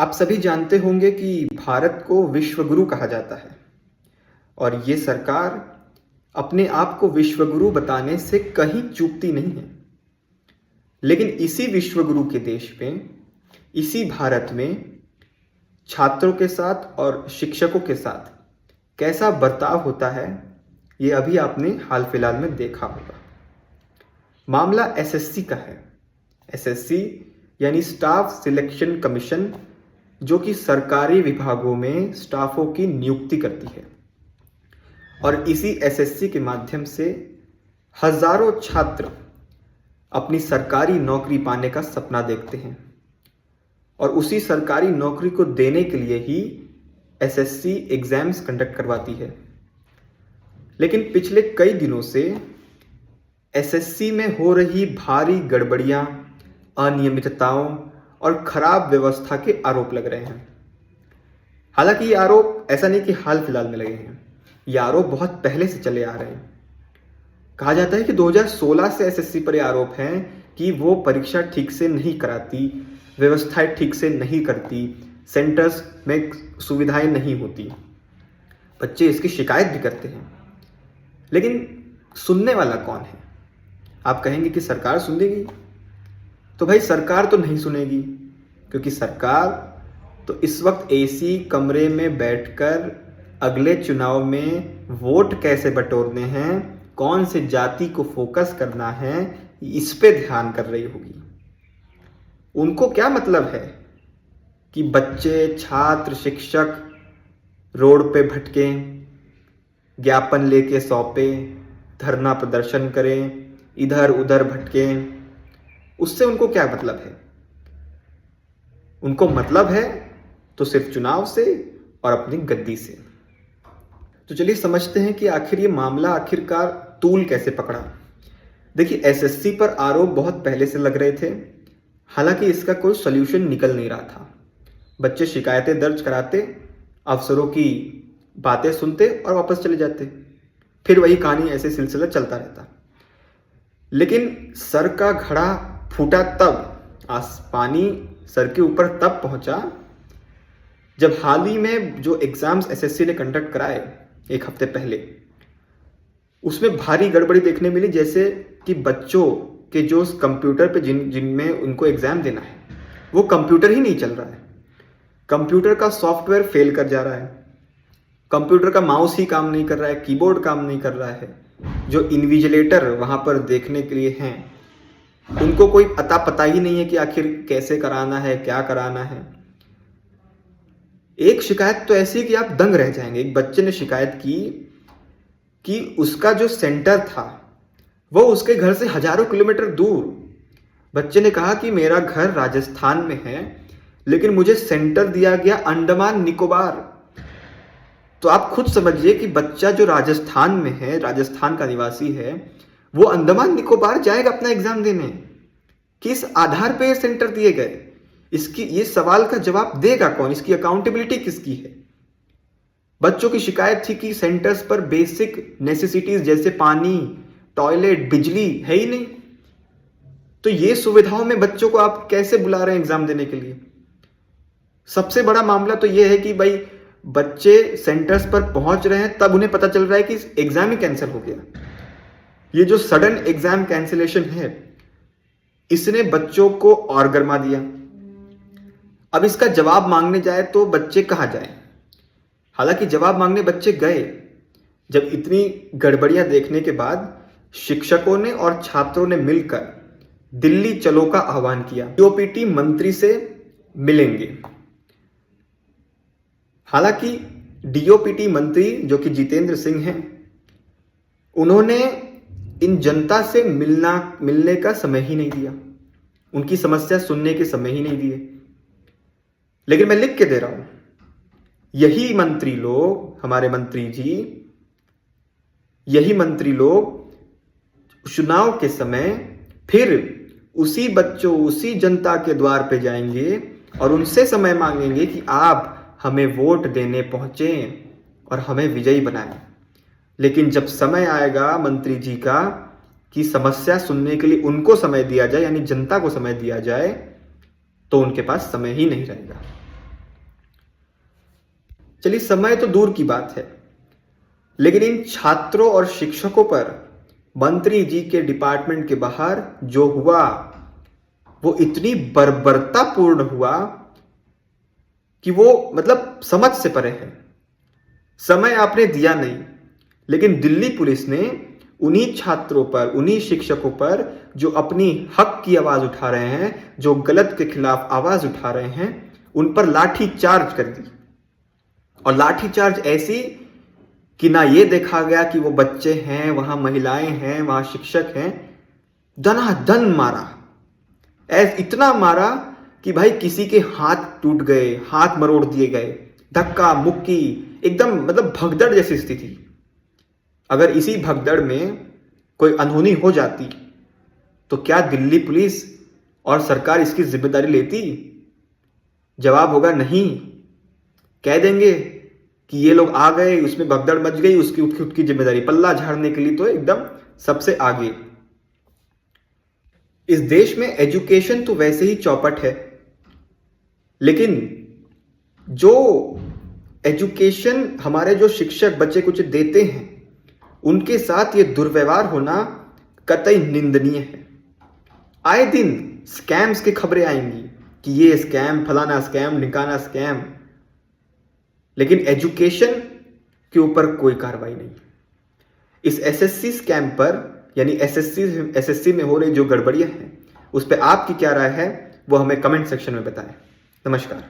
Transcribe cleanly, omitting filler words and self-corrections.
आप सभी जानते होंगे कि भारत को विश्वगुरु कहा जाता है और ये सरकार अपने आप को विश्वगुरु बताने से कहीं चूकती नहीं है। लेकिन इसी विश्वगुरु के देश में, इसी भारत में छात्रों के साथ और शिक्षकों के साथ कैसा बर्ताव होता है, ये अभी आपने हाल फिलहाल में देखा होगा। मामला एसएससी का है। एसएससी यानी स्टाफ सिलेक्शन कमीशन, जो कि सरकारी विभागों में स्टाफों की नियुक्ति करती है। और इसी एसएससी के माध्यम से हजारों छात्र अपनी सरकारी नौकरी पाने का सपना देखते हैं और उसी सरकारी नौकरी को देने के लिए ही एसएससी एग्जाम्स कंडक्ट करवाती है। लेकिन पिछले कई दिनों से एसएससी में हो रही भारी गड़बड़ियां, अनियमितताओं और खराब व्यवस्था के आरोप लग रहे हैं। हालांकि ये आरोप ऐसा नहीं कि हाल फिलहाल में लगे हैं, ये आरोप बहुत पहले से चले आ रहे हैं। कहा जाता है कि 2016 से एसएससी पर ये आरोप हैं कि वो परीक्षा ठीक से नहीं कराती, व्यवस्थाएं ठीक से नहीं करती, सेंटर्स में सुविधाएं नहीं होती। बच्चे इसकी शिकायत भी करते हैं, लेकिन सुनने वाला कौन है? आप कहेंगे कि सरकार सुनेगी, तो भाई सरकार तो नहीं सुनेगी, क्योंकि सरकार तो इस वक्त एसी कमरे में बैठकर अगले चुनाव में वोट कैसे बटोरने हैं, कौन से जाति को फोकस करना है, इस पे ध्यान कर रही होगी। उनको क्या मतलब है कि बच्चे, छात्र, शिक्षक रोड पे भटकें, ज्ञापन लेके सौंपे, धरना प्रदर्शन करें, इधर उधर भटकें? उससे उनको क्या मतलब है? उनको मतलब है तो सिर्फ चुनाव से और अपनी गद्दी से। तो चलिए समझते हैं कि आखिर ये मामला आखिरकार तूल कैसे पकड़ा। देखिए, एसएससी पर आरोप बहुत पहले से लग रहे थे, हालांकि इसका कोई सॉल्यूशन निकल नहीं रहा था। बच्चे शिकायतें दर्ज कराते, अफसरों की बातें सुनते और वापस चले जाते, फिर वही कहानी, ऐसे सिलसिला चलता रहता। लेकिन सर का घड़ा फूटा तब, पानी सर के ऊपर तब पहुंचा जब हाल ही में जो एग्जाम्स एसएससी ने कंडक्ट कराए एक हफ्ते पहले, उसमें भारी गड़बड़ी देखने मिली। जैसे कि बच्चों के जो कंप्यूटर पे जिनमें उनको एग्जाम देना है, वो कंप्यूटर ही नहीं चल रहा है। कंप्यूटर का सॉफ्टवेयर फेल कर जा रहा है, कंप्यूटर का माउस ही काम नहीं कर रहा है, कीबोर्ड काम नहीं कर रहा है। जो इन्विजिलेटर वहां पर देखने के लिए हैं, उनको कोई पता ही नहीं है कि आखिर कैसे कराना है, क्या कराना है। एक शिकायत तो ऐसी कि आप दंग रह जाएंगे। एक बच्चे ने शिकायत की कि उसका जो सेंटर था वो उसके घर से हजारों किलोमीटर दूर। बच्चे ने कहा कि मेरा घर राजस्थान में है, लेकिन मुझे सेंटर दिया गया अंडमान निकोबार। तो आप खुद समझिए कि बच्चा जो राजस्थान में है, राजस्थान का निवासी है, वो अंडमान निकोबार जाएगा अपना एग्जाम देने। किस आधार पे ये सेंटर दिए गए? इसकी ये सवाल का जवाब देगा कौन? इसकी अकाउंटेबिलिटी किसकी है? बच्चों की शिकायत थी कि सेंटर्स पर बेसिक नेसेसिटीज जैसे पानी, टॉयलेट, बिजली है ही नहीं। तो ये सुविधाओं में बच्चों को आप कैसे बुला रहे हैं एग्जाम देने के लिए? सबसे बड़ा मामला तो यह है कि भाई बच्चे सेंटर्स पर पहुंच रहे हैं, तब उन्हें पता चल रहा है कि एग्जाम ही कैंसिल हो गया। ये जो सडन एग्जाम कैंसिलेशन है, इसने बच्चों को और गरमा दिया। अब इसका जवाब मांगने जाए तो बच्चे कहां जाएं? हालांकि जवाब मांगने बच्चे गए, जब इतनी गड़बड़ियां देखने के बाद शिक्षकों ने और छात्रों ने मिलकर दिल्ली चलो का आह्वान किया। डीओपीटी मंत्री से मिलेंगे। हालांकि डीओपीटी मंत्री, जो कि जितेंद्र सिंह हैं, उन्होंने इन जनता से मिलने का समय ही नहीं दिया, उनकी समस्या सुनने के समय ही नहीं दिए। लेकिन मैं लिख के दे रहा हूं, यही मंत्री लोग, हमारे मंत्री जी, यही मंत्री लोग चुनाव के समय फिर उसी बच्चों, उसी जनता के द्वार पे जाएंगे और उनसे समय मांगेंगे कि आप हमें वोट देने पहुंचे और हमें विजयी बनाएं। लेकिन जब समय आएगा मंत्री जी का कि समस्या सुनने के लिए उनको समय दिया जाए, यानी जनता को समय दिया जाए, तो उनके पास समय ही नहीं रहेगा। चलिए, समय तो दूर की बात है, लेकिन इन छात्रों और शिक्षकों पर मंत्री जी के डिपार्टमेंट के बाहर जो हुआ वो इतनी बर्बरतापूर्ण हुआ कि वो मतलब समझ से परे है। समय आपने दिया नहीं, लेकिन दिल्ली पुलिस ने उन्हीं छात्रों पर, उन्हीं शिक्षकों पर जो अपनी हक की आवाज उठा रहे हैं, जो गलत के खिलाफ आवाज उठा रहे हैं, उन पर लाठी चार्ज कर दी। और लाठी चार्ज ऐसी कि ना ये देखा गया कि वो बच्चे हैं, वहां महिलाएं हैं, वहां शिक्षक हैं, दनादन मारा। इतना मारा कि भाई किसी के हाथ टूट गए, हाथ मरोड़ दिए गए, धक्का मुक्की, एकदम मतलब भगदड़ जैसी स्थिति। अगर इसी भगदड़ में कोई अनहोनी हो जाती तो क्या दिल्ली पुलिस और सरकार इसकी जिम्मेदारी लेती? जवाब होगा नहीं। कह देंगे कि ये लोग आ गए, उसमें भगदड़ मच गई, उसकी खुद की जिम्मेदारी। पल्ला झाड़ने के लिए तो एकदम सबसे आगे। इस देश में एजुकेशन तो वैसे ही चौपट है, लेकिन जो एजुकेशन हमारे जो शिक्षक बच्चे कुछ देते हैं, उनके साथ ये दुर्व्यवहार होना कतई निंदनीय है। आए दिन स्कैम्स की खबरें आएंगी कि ये स्कैम, फलाना स्कैम, ढिकाना स्कैम, लेकिन एजुकेशन के ऊपर कोई कार्रवाई नहीं। इस एसएससी स्कैम पर, यानी एसएससी में हो रही जो गड़बड़ियां हैं, उस पर आपकी क्या राय है वो हमें कमेंट सेक्शन में बताएं। नमस्कार।